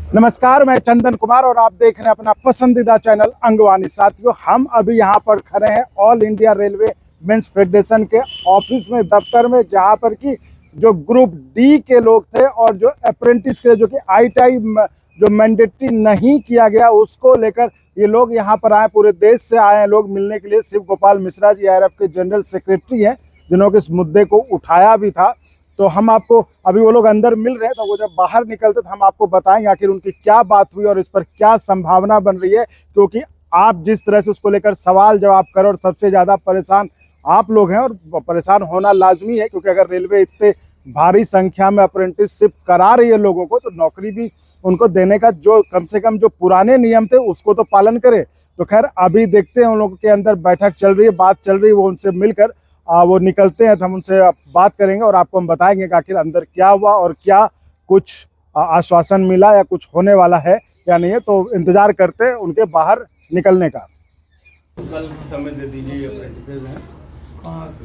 नमस्कार, मैं चंदन कुमार और आप देख रहे हैं अपना पसंदीदा चैनल अंगवानी। साथियों, हम अभी यहाँ पर खड़े हैं all India railway men's federation के ऑफिस में, दफ्तर में, जहाँ पर कि जो ग्रुप डी के लोग थे और जो अप्रेंटिस के जो कि ITI जो मैंडेटरी नहीं किया गया उसको लेकर ये लोग यहाँ पर आए। पूरे देश से आए हैं लोग मिलने के लिए। शिव गोपाल मिश्रा जी ARF के जनरल सेक्रेटरी हैं, जिन्होंने इस मुद्दे को उठाया भी था। तो हम आपको, अभी वो लोग अंदर मिल रहे हैं, तो वो जब बाहर निकलते तो हम आपको बताएंगे आखिर उनकी क्या बात हुई और इस पर क्या संभावना बन रही है। क्योंकि आप जिस तरह से उसको लेकर सवाल जवाब करो और सबसे ज़्यादा परेशान आप लोग हैं, और परेशान होना लाजमी है, क्योंकि अगर रेलवे इतने भारी संख्या में अप्रेंटिसशिप करा रही है लोगों को, तो नौकरी भी उनको देने का जो कम से कम जो पुराने नियम थे उसको तो पालन करे। तो खैर, अभी देखते हैं उन लोगों के अंदर बैठक चल रही है, बात चल रही है, वो उनसे मिलकर वो निकलते हैं तो हम उनसे बात करेंगे और आपको हम बताएंगे कि आखिर अंदर क्या हुआ और क्या कुछ आश्वासन मिला या कुछ होने वाला है या नहीं है। तो इंतजार करते हैं उनके बाहर निकलने का। कल समय दे दीजिए। अप्रेंटिसेज हैं कहाँ से?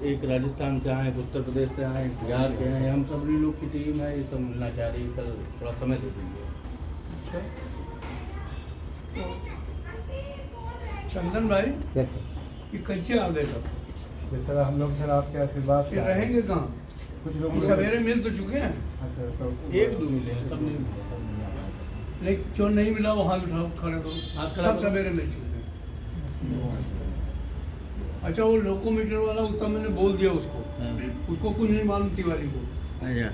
एक राजस्थान से आए, उत्तर प्रदेश से आए, बिहार के हैं। हम सब लोग की टीम है, ये सब मिलना चाह रही है। कल थोड़ा समय दे दीजिए। चंदन भाई, कैसे? ये कैसे आ गए सब? सर, हम लोग सर आपके आशीर्वाद फिर से रहेंगे कहाँ? कुछ लोग हम सवेरे मिल तो चुके हैं, अच्छा, तो एक दो मिले हैं, सब नहीं मिले। लेकिन जो नहीं मिला वो हाथ उठाओ, खड़े करो। हाथ खड़ा सब करो। सवेरे मिल चुके हैं। अच्छा, वो लोकोमीटर वाला उत्तम मैंने बोल दिया उसको कुछ नहीं मालूम, तिवारी को। अच्छा,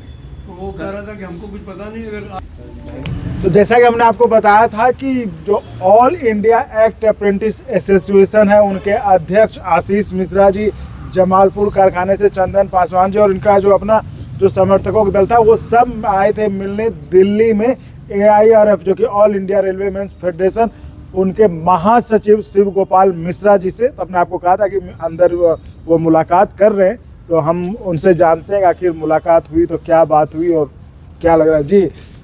तो वो कह रहा था कि हमको कुछ पता नहीं। अगर तो जैसा कि हमने आपको बताया था कि जो all India act apprentice association है, उनके अध्यक्ष आशीष मिश्रा जी, जमालपुर कारखाने से चंदन पासवान जी और इनका जो अपना जो समर्थकों का दल था, वो सब आए थे मिलने दिल्ली में। AIRF जो कि all India railway men's federation, उनके महासचिव शिव गोपाल मिश्रा जी से। तो हमने आपको कहा था कि अंदर वो मुलाकात कर रहे हैं, तो हम उनसे जानते हैं आखिर मुलाकात हुई तो क्या बात हुई और क्या लग रहा है।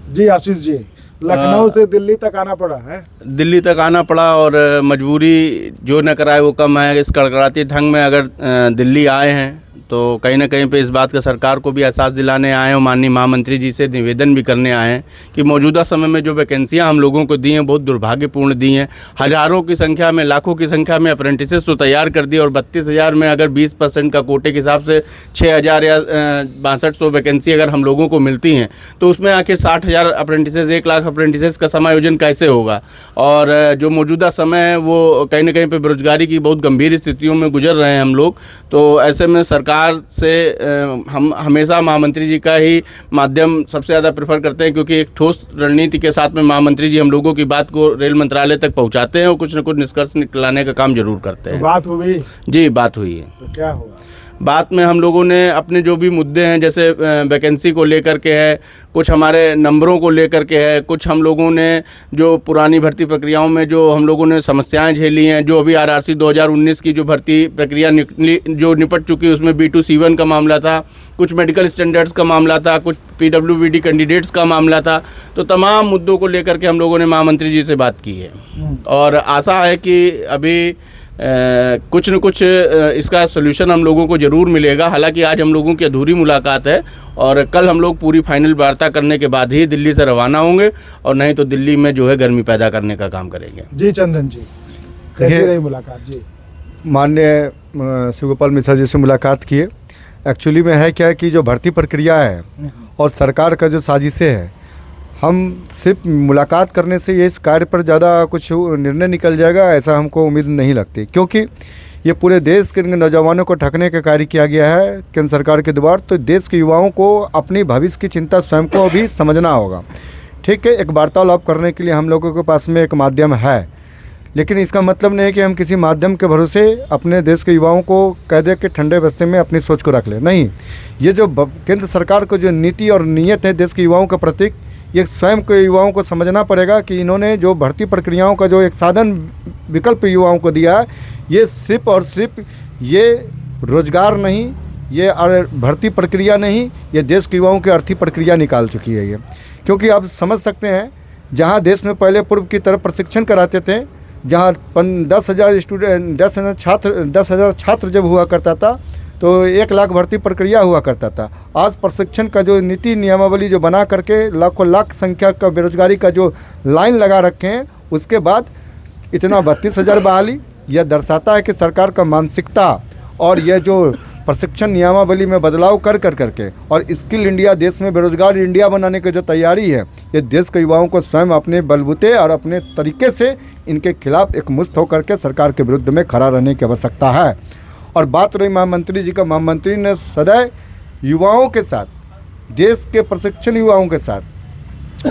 जी आशीष जी, लखनऊ से दिल्ली तक आना पड़ा है? दिल्ली तक आना पड़ा और मजबूरी जो न कराए वो कम है। इस कड़कड़ाती ठंड में अगर दिल्ली आए हैं तो कहीं ना कहीं पे इस बात का सरकार को भी एहसास दिलाने आए हैं और माननीय महामंत्री जी से निवेदन भी करने आए हैं कि मौजूदा समय में जो वैकेंसियां हम लोगों को दी हैं बहुत दुर्भाग्यपूर्ण दी हैं। हज़ारों की संख्या में, लाखों की संख्या में अप्रेंटिसेस तो तैयार कर दिए और 32,000 में अगर 20% का कोटे के हिसाब से 6,000 या 6200 वैकेंसी अगर हम लोगों को मिलती हैं, तो उसमें आखिर 60,000 अप्रेंटिसेस, 1 लाख अप्रेंटिसेस का समायोजन कैसे होगा। और जो मौजूदा समय है वो कहीं ना कहीं पर बेरोजगारी की बहुत गंभीर स्थितियों में गुजर रहे हैं हम लोग। तो ऐसे में सरकार से हम हमेशा महामंत्री जी का ही माध्यम सबसे ज़्यादा प्रेफर करते हैं, क्योंकि एक ठोस रणनीति के साथ में महामंत्री जी हम लोगों की बात को रेल मंत्रालय तक पहुंचाते हैं और कुछ न कुछ निष्कर्ष निकालने का काम जरूर करते हैं। तो बात हुई? जी, बात हुई है। तो क्या हुआ बात में हम लोगों ने अपने जो भी मुद्दे हैं, जैसे वैकेंसी को लेकर के है, कुछ हमारे नंबरों को लेकर के है, कुछ हम लोगों ने जो पुरानी भर्ती प्रक्रियाओं में जो हम लोगों ने समस्याएं झेली हैं, जो अभी RRC 2019 की जो भर्ती प्रक्रिया जो निपट चुकी है, उसमें B2C1 का मामला था, कुछ मेडिकल स्टैंडर्ड्स का मामला था, कुछ PWBD कैंडिडेट्स का मामला था। तो तमाम मुद्दों को लेकर के हम लोगों ने महामंत्री जी से बात की है और आशा है कि अभी कुछ न कुछ इसका सलूशन हम लोगों को ज़रूर मिलेगा। हालांकि आज हम लोगों की अधूरी मुलाकात है और कल हम लोग पूरी फाइनल वार्ता करने के बाद ही दिल्ली से रवाना होंगे, और नहीं तो दिल्ली में जो है गर्मी पैदा करने का काम करेंगे। जी चंदन जी, कैसी रही मुलाकात? जी, माननीय शिव गोपाल मिश्रा जी से मुलाकात किए। एक्चुअली में है क्या कि जो भर्ती प्रक्रिया है और सरकार का जो साजिशें है, हम सिर्फ मुलाकात करने से ये इस कार्य पर ज़्यादा कुछ निर्णय निकल जाएगा ऐसा हमको उम्मीद नहीं लगती, क्योंकि ये पूरे देश के नौजवानों को ठगने का कार्य किया गया है केंद्र सरकार के द्वारा। तो देश के युवाओं को अपनी भविष्य की चिंता स्वयं को भी समझना होगा। ठीक है, एक वार्तालाप करने के लिए हम लोगों के पास में एक माध्यम है, लेकिन इसका मतलब नहीं है कि हम किसी माध्यम के भरोसे अपने देश के युवाओं को कह दे कि ठंडे बस्ते में अपनी सोच को रख ले। नहीं, ये जो केंद्र सरकार को जो नीति और नीयत है देश के युवाओं का प्रतीक, ये स्वयं के युवाओं को समझना पड़ेगा कि इन्होंने जो भर्ती प्रक्रियाओं का जो एक साधन विकल्प युवाओं को दिया है, ये सिर्फ और सिर्फ ये रोजगार नहीं, ये भर्ती प्रक्रिया नहीं, ये देश के युवाओं की अर्थी प्रक्रिया निकाल चुकी है ये। क्योंकि आप समझ सकते हैं, जहाँ देश में पहले पूर्व की तरफ प्रशिक्षण कराते थे, जहाँ 10,000 छात्र जब हुआ करता था, तो 1 लाख भर्ती प्रक्रिया हुआ करता था। आज प्रशिक्षण का जो नीति नियमावली जो बना करके लाखों लाख संख्या का बेरोजगारी का जो लाइन लगा रखे हैं, उसके बाद इतना 32,000 बहाली, यह दर्शाता है कि सरकार का मानसिकता और यह जो प्रशिक्षण नियमावली में बदलाव करके और स्किल इंडिया, देश में बेरोजगार इंडिया बनाने की जो तैयारी है, ये देश के युवाओं को स्वयं अपने बलबूते और अपने तरीके से इनके खिलाफ एकमुश्त होकर के सरकार के विरुद्ध में खड़ा रहने की आवश्यकता है। और बात रही महामंत्री जी का, महामंत्री ने सदैव युवाओं के साथ, देश के प्रशिक्षण युवाओं के साथ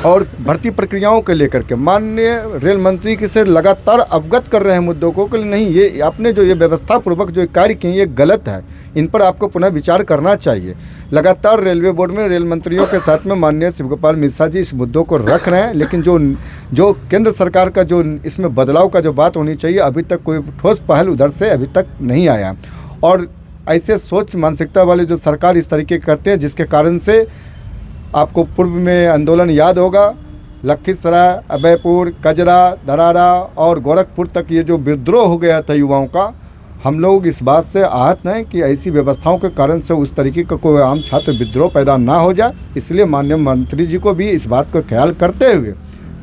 और भर्ती प्रक्रियाओं को लेकर के माननीय रेल मंत्री के से लगातार अवगत कर रहे हैं मुद्दों को कि नहीं, ये आपने जो ये व्यवस्था पूर्वक जो कार्य किए ये गलत है, इन पर आपको पुनः विचार करना चाहिए। लगातार रेलवे बोर्ड में रेल मंत्रियों के साथ में माननीय शिव गोपाल मिश्रा जी इस मुद्दों को रख रहे हैं, लेकिन जो केंद्र सरकार का जो इसमें बदलाव का जो बात होनी चाहिए, अभी तक कोई ठोस पहल उधर से अभी तक नहीं आया। और ऐसे सोच मानसिकता वाले जो सरकार इस तरीके करते हैं, जिसके कारण से आपको पूर्व में आंदोलन याद होगा, लखीसराय, अभयपुर, कजरा, धरारा और गोरखपुर तक ये जो विद्रोह हो गया था युवाओं का, हम लोग इस बात से आहत हैं कि ऐसी व्यवस्थाओं के कारण से उस तरीके का कोई आम छात्र विद्रोह पैदा ना हो जाए। इसलिए माननीय मंत्री जी को भी इस बात को ख्याल करते हुए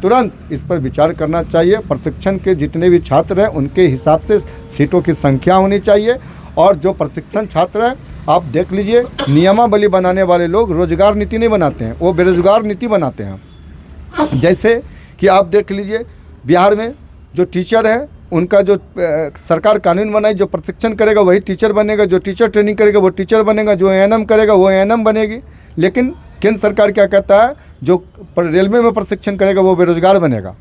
तुरंत इस पर विचार करना चाहिए। प्रशिक्षण के जितने भी छात्र हैं उनके हिसाब से सीटों की संख्या होनी चाहिए, और जो प्रशिक्षण छात्र हैं, आप देख लीजिए, नियमावली बनाने वाले लोग रोजगार नीति नहीं बनाते हैं, वो बेरोजगार नीति बनाते हैं। जैसे कि आप देख लीजिए, बिहार में जो टीचर है उनका जो सरकार कानून बनाई, जो प्रशिक्षण करेगा वही टीचर बनेगा, जो टीचर ट्रेनिंग करेगा वो टीचर बनेगा, जो एएनएम करेगा वो एएनएम बनेगी। लेकिन केंद्र सरकार क्या कहता है, जो रेलवे में प्रशिक्षण करेगा वो बेरोजगार बनेगा,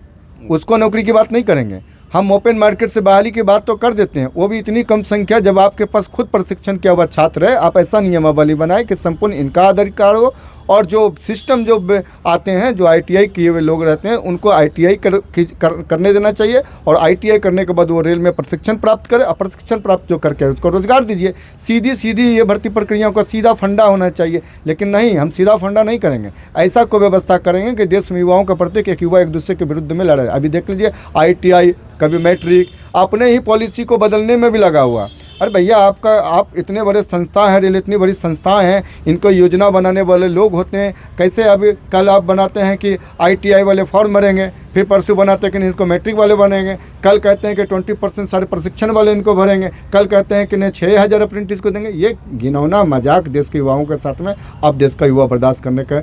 उसको नौकरी की बात नहीं करेंगे। हम ओपन मार्केट से बहाली की बात तो कर देते हैं, वो भी इतनी कम संख्या जब आपके पास खुद प्रशिक्षण किया हुआ छात्र है। आप ऐसा नियमावली बनाए कि संपूर्ण इनका अधिकार हो, और जो सिस्टम जो आते हैं, जो आईटीआई किए हुए लोग रहते हैं, उनको आईटीआई करने देना चाहिए, और आईटीआई करने के बाद वो रेल में प्रशिक्षण प्राप्त करे, और प्रशिक्षण प्राप्त जो करके उसको रोजगार दीजिए। सीधी ये भर्ती प्रक्रियाओं का सीधा फंडा होना चाहिए, लेकिन नहीं, हम सीधा फंडा नहीं करेंगे। ऐसा कोई व्यवस्था करेंगे कि देश में युवाओं का प्रत्येक एक युवा एक दूसरे के विरुद्ध में लड़े। अभी देख लीजिए, आईटीआई, कभी मैट्रिक, अपने ही पॉलिसी को बदलने में भी लगा हुआ। अरे भैया, आप इतने बड़े संस्था हैं, रेल इतनी बड़ी संस्थाएं हैं, इनको योजना बनाने वाले लोग होते हैं। कैसे अभी कल आप बनाते हैं कि आईटीआई वाले फॉर्म भरेंगे, फिर परसों बनाते हैं कि इनको मैट्रिक वाले बनेंगे, कल कहते हैं कि 20% सारे प्रशिक्षण वाले इनको भरेंगे, कल कहते हैं कि नहीं 6,000 अप्रेंटिस को देंगे। ये घिनौना मजाक देश के युवाओं के साथ में अब देश का युवा बर्दाश्त करने के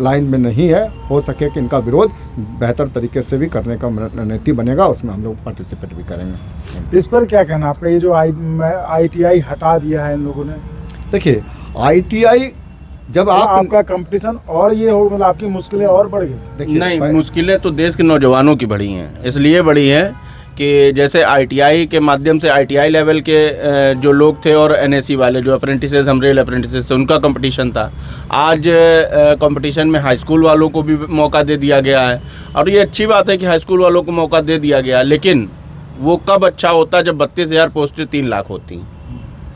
लाइन में नहीं है। हो सके कि इनका विरोध बेहतर तरीके से भी करने का रणनीति बनेगा, उसमें हम लोग पार्टिसिपेट भी करेंगे। इस पर क्या कहना आपका, ये जो आईटीआई हटा दिया है इन लोगों ने? देखिए, आईटीआई जब आपका कंपटीशन और ये हो, मतलब आपकी मुश्किलें और बढ़ गई? नहीं, मुश्किलें तो देश के नौजवानों की बढ़ी हैं। इसलिए बढ़ी हैं कि जैसे आईटीआई के माध्यम से आईटीआई लेवल के जो लोग थे और एनएससी वाले जो अप्रेंटिसेस, हम रेल अप्रेंटिसेस थे, उनका कंपटीशन था। आज कंपटीशन में हाई स्कूल वालों को भी मौका दे दिया गया है, और ये अच्छी बात है कि हाई स्कूल वालों को मौका दे दिया गया। लेकिन वो कब अच्छा होता है, जब 32,000 पोस्टें 3 लाख होती हैं।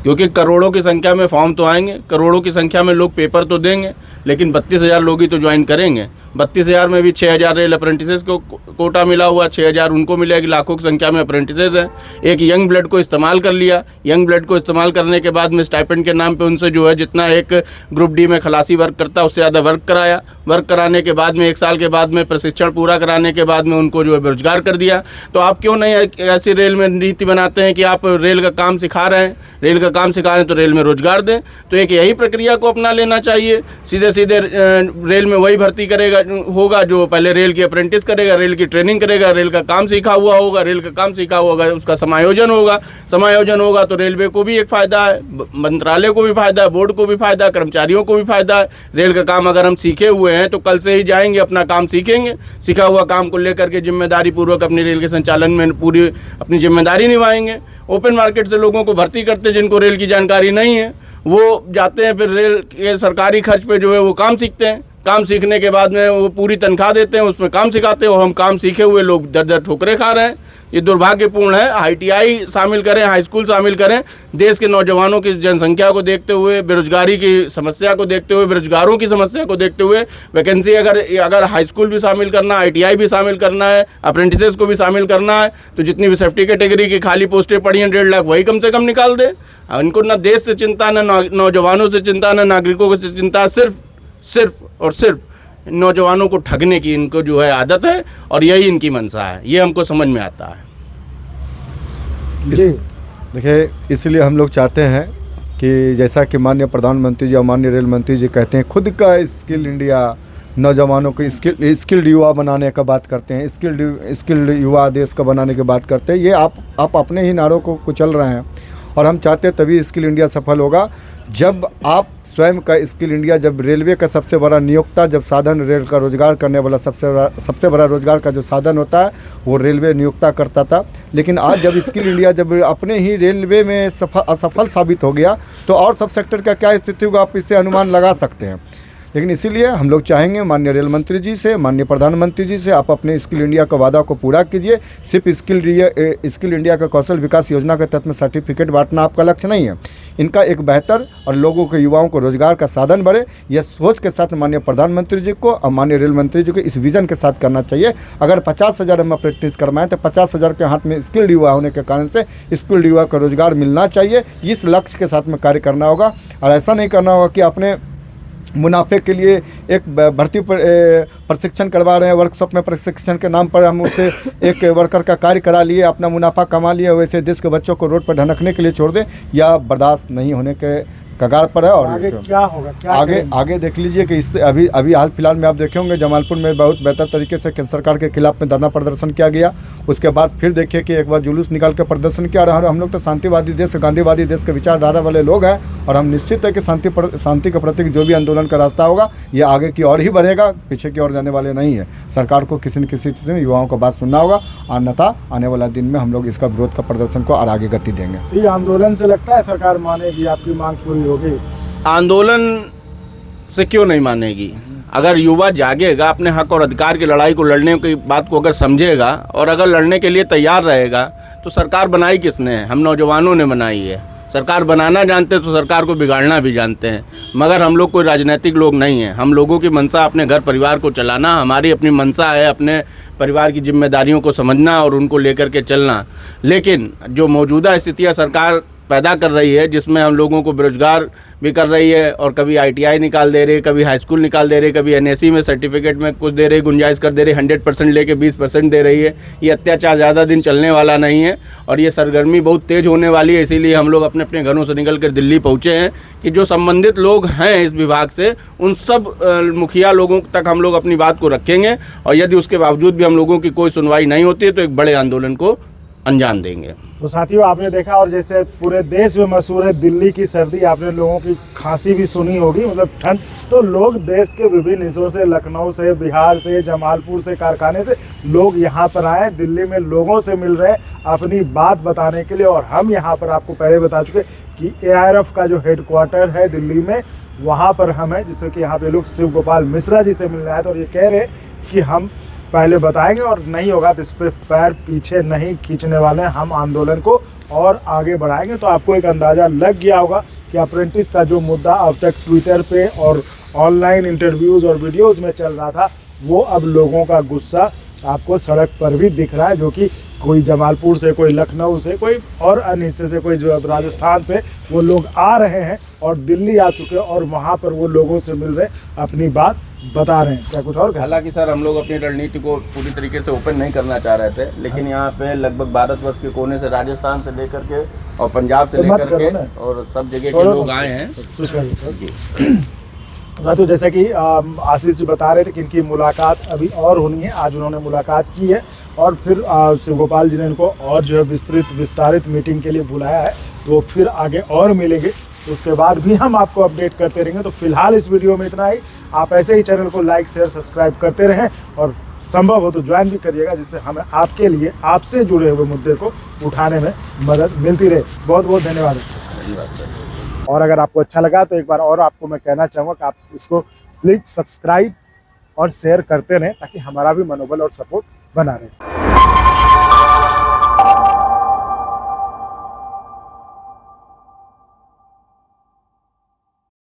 क्योंकि करोड़ों की संख्या में फॉर्म तो आएंगे, करोड़ों की संख्या में लोग पेपर तो देंगे, लेकिन 32,000 लोग ही तो ज्वाइन करेंगे। 32,000 में भी 6,000 रेल अप्रेंटिसेस को कोटा मिला हुआ, 6,000 उनको मिलेगी, लाखों की संख्या में अप्रेंटिसेस हैं। एक यंग ब्लड को इस्तेमाल कर लिया, यंग ब्लड को इस्तेमाल करने के बाद में स्टाइपेंड के नाम पे उनसे जो है जितना एक ग्रुप डी में खलासी वर्क करता है उससे ज़्यादा वर्क कराया। वर्क कराने के बाद में 1 साल के बाद में प्रशिक्षण पूरा कराने के बाद में उनको जो है बेरोजगार कर दिया। तो आप क्यों नहीं ऐसी रेल में नीति बनाते हैं कि आप रेल का काम सिखा रहे हैं, रेल का काम सिखा रहे हैं तो रेल में रोजगार दें? तो एक यही प्रक्रिया को अपना लेना चाहिए। सीधे सीधे रेल में वही भर्ती करेगा होगा जो पहले रेल की अप्रेंटिस करेगा, रेल की ट्रेनिंग करेगा, रेल का काम सीखा हुआ होगा, रेल का काम सीखा हुआ होगा, उसका समायोजन होगा। समायोजन होगा तो रेलवे को भी एक फ़ायदा है, मंत्रालय को भी फ़ायदा है, बोर्ड को भी फ़ायदा है, कर्मचारियों को भी फ़ायदा है। रेल का काम अगर हम सीखे हुए हैं तो कल से ही जाएंगे, अपना काम सीखेंगे, सीखा हुआ काम को लेकर के जिम्मेदारी पूर्वक अपनी रेल के संचालन में पूरी अपनी जिम्मेदारी निभाएंगे। ओपन मार्केट से लोगों को भर्ती करते जिनको रेल की जानकारी नहीं है, वो जाते हैं, फिर रेल के सरकारी खर्च पे जो है वो काम सीखते हैं, काम सीखने के बाद में वो पूरी तनख्वाह देते हैं, उसमें काम सिखाते हैं और हम काम सीखे हुए लोग दर दर ठोकरे खा रहे हैं। ये दुर्भाग्यपूर्ण है। ITI शामिल करें, हाई स्कूल शामिल करें, देश के नौजवानों की जनसंख्या को देखते हुए, बेरोजगारी की समस्या को देखते हुए, बेरोजगारों की समस्या को देखते हुए वैकेंसी अगर हाई स्कूल भी शामिल करना है, ITI भी शामिल करना है, अप्रेंटिसेस को भी शामिल करना है, तो जितनी भी सेफ्टी कैटेगरी की खाली पोस्टें पड़ी हैं 1.5 लाख, वही कम से कम निकाल दे। इनको ना देश से चिंता, ना नौजवानों से चिंता, ना नागरिकों से चिंता, सिर्फ नौजवानों को ठगने की इनको जो है आदत है और यही इनकी मंशा है। ये हमको समझ में आता है। देखिए, इसलिए हम लोग चाहते हैं कि जैसा कि माननीय प्रधानमंत्री जी और माननीय रेल मंत्री जी कहते हैं, खुद का स्किल इंडिया, नौजवानों को स्किल्ड युवा बनाने का बात करते हैं, स्किल्ड युवा देश का बनाने की बात करते हैं। ये आप अपने ही नारों को कुचल रहे हैं और हम चाहते हैं तभी स्किल इंडिया सफल होगा जब आप स्वयं का स्किल इंडिया, जब रेलवे का सबसे बड़ा नियोक्ता, जब साधन रेल का रोजगार करने वाला सबसे बड़ा रोजगार का जो साधन होता है वो रेलवे नियोक्ता करता था। लेकिन आज जब स्किल इंडिया जब अपने ही रेलवे में असफल साबित हो गया तो और सब सेक्टर का क्या स्थिति होगा आप इससे अनुमान लगा सकते हैं। लेकिन इसीलिए हम लोग चाहेंगे माननीय रेल मंत्री जी से, माननीय प्रधानमंत्री जी से, आप अपने स्किल इंडिया का वादा को पूरा कीजिए। सिर्फ स्किल इंडिया का कौशल विकास योजना के तहत में सर्टिफिकेट बांटना आपका लक्ष्य नहीं है। इनका एक बेहतर और लोगों के युवाओं को रोजगार का साधन बढ़े, यह सोच के साथ माननीय प्रधानमंत्री जी को और माननीय रेल मंत्री जी को इस विजन के साथ करना चाहिए। अगर 50,000 हम अप्रेंटिस करवाएं तो 50,000 के हाथ में स्किल्ड युवा होने के कारण से स्किल्ड युवा को रोजगार मिलना चाहिए। इस लक्ष्य के साथ में कार्य करना होगा और ऐसा नहीं करना होगा कि अपने मुनाफे के लिए एक भर्ती प्रशिक्षण करवा रहे हैं, वर्कशॉप में प्रशिक्षण के नाम पर हम उससे एक वर्कर का कार्य करा लिए, अपना मुनाफा कमा लिए, वैसे देश के बच्चों को रोड पर ढनकने के लिए छोड़ दें, या बर्दाश्त नहीं होने के कगार पर है। और आगे क्या होगा, आगे देख लीजिए कि इससे अभी हाल फिलहाल में आप देखे होंगे जमालपुर में बहुत बेहतर तरीके से केंद्र सरकार के खिलाफ में धरना प्रदर्शन किया गया। उसके बाद फिर देखिए कि एक बार जुलूस निकाल कर प्रदर्शन किया रहा। हम लोग तो शांतिवादी देश, गांधीवादी देश के विचारधारा वाले लोग हैं और हम निश्चित है कि शांति के प्रति जो भी आंदोलन का रास्ता होगा ये आगे की ओर ही बढ़ेगा, पीछे की ओर जाने वाले नहीं है। सरकार को किसी न किसी से युवाओं को बात सुनना होगा, अन्यथा आने वाला दिन में हम लोग इसका विरोध का प्रदर्शन को और आगे गति देंगे। ये आंदोलन से लगता है सरकार मानेगी, आपकी मांग पूरी होगी? आंदोलन से क्यों नहीं मानेगी? अगर युवा जागेगा, अपने हक और अधिकार की लड़ाई को लड़ने की बात को अगर समझेगा और अगर लड़ने के लिए तैयार रहेगा तो सरकार बनाई किसने है? हम नौजवानों ने बनाई है। सरकार बनाना जानते हैं तो सरकार को बिगाड़ना भी जानते हैं, मगर हम लोग कोई राजनीतिक लोग नहीं हैं। हम लोगों की मंशा अपने घर परिवार को चलाना, हमारी अपनी मंशा है अपने परिवार की जिम्मेदारियों को समझना और उनको लेकर के चलना। लेकिन जो मौजूदा स्थितियाँ सरकार पैदा कर रही है, जिसमें हम लोगों को बेरोजगार भी कर रही है और कभी ITI निकाल दे रही, कभी हाई स्कूल निकाल दे रही, कभी NSE में सर्टिफिकेट में कुछ दे रही, गुंजाइश कर दे रही, 100% लेके 20% दे रही है। ये अत्याचार ज़्यादा दिन चलने वाला नहीं है और ये सरगर्मी बहुत तेज़ होने वाली है। इसीलिए हम लोग अपने अपने घरों से निकल कर दिल्ली पहुँचे हैं कि जो संबंधित लोग हैं इस विभाग से, उन सब मुखिया लोगों तक हम लोग अपनी बात को रखेंगे और यदि उसके बावजूद भी हम लोगों की कोई सुनवाई नहीं होती है तो एक बड़े आंदोलन को अंजाम देंगे। तो साथियों, आपने देखा, और जैसे पूरे देश में मशहूर है दिल्ली की सर्दी, आपने लोगों की खांसी भी सुनी होगी, मतलब ठंड। तो लोग देश के विभिन्न हिस्सों से, लखनऊ से, बिहार से, जमालपुर से, कारखाने से लोग यहाँ पर आए, दिल्ली में लोगों से मिल रहे हैं अपनी बात बताने के लिए। और हम यहाँ पर आपको पहले बता चुके कि ARF का जो हेडक्वार्टर है दिल्ली में, वहाँ पर हम हैं, जिससे कि यहाँ पे लोग शिव गोपाल मिश्रा जी से मिलने आए थे और ये कह रहे कि हम पहले बताएंगे और नहीं होगा तो इस पर पैर पीछे नहीं खींचने वाले हैं, हम आंदोलन को और आगे बढ़ाएंगे। तो आपको एक अंदाज़ा लग गया होगा कि अप्रेंटिस का जो मुद्दा अब तक ट्विटर पे और ऑनलाइन इंटरव्यूज़ और वीडियोज़ में चल रहा था, वो अब लोगों का गुस्सा आपको सड़क पर भी दिख रहा है, जो कि कोई जमालपुर से, कोई लखनऊ से, कोई और अन्य हिस्से से, कोई जो राजस्थान से वो लोग आ रहे हैं और दिल्ली आ चुके हैं और वहाँ पर वो लोगों से मिल रहे, अपनी बात बता रहे हैं। क्या कुछ और? हालांकि सर, हम लोग अपनी रणनीति को पूरी तरीके से ओपन नहीं करना चाह रहे थे, लेकिन यहाँ पे लगभग भारतवर्ष के कोने से, राजस्थान से लेकर के और पंजाब से लेकर के और सब जगह के लोग आए हैं। तो जैसे कि आशीष जी बता रहे थे कि इनकी मुलाकात अभी और होनी है, आज उन्होंने मुलाकात की है और फिर शिव गोपाल जी ने इनको और जो है विस्तारित मीटिंग के लिए बुलाया है, तो वो फिर आगे और मिलेंगे, उसके बाद भी हम आपको अपडेट करते रहेंगे। तो फिलहाल इस वीडियो में इतना ही। आप ऐसे ही चैनल को लाइक, शेयर, सब्सक्राइब करते रहें और संभव हो तो ज्वाइन भी करिएगा, जिससे हमें आपके लिए, आपसे जुड़े हुए मुद्दे को उठाने में मदद मिलती रहे। बहुत बहुत धन्यवाद। और अगर आपको अच्छा लगा तो एक बार और आपको मैं कहना चाहूँगा कि आप इसको प्लीज़ सब्सक्राइब और शेयर करते रहें ताकि हमारा भी मनोबल और सपोर्ट बना रहे।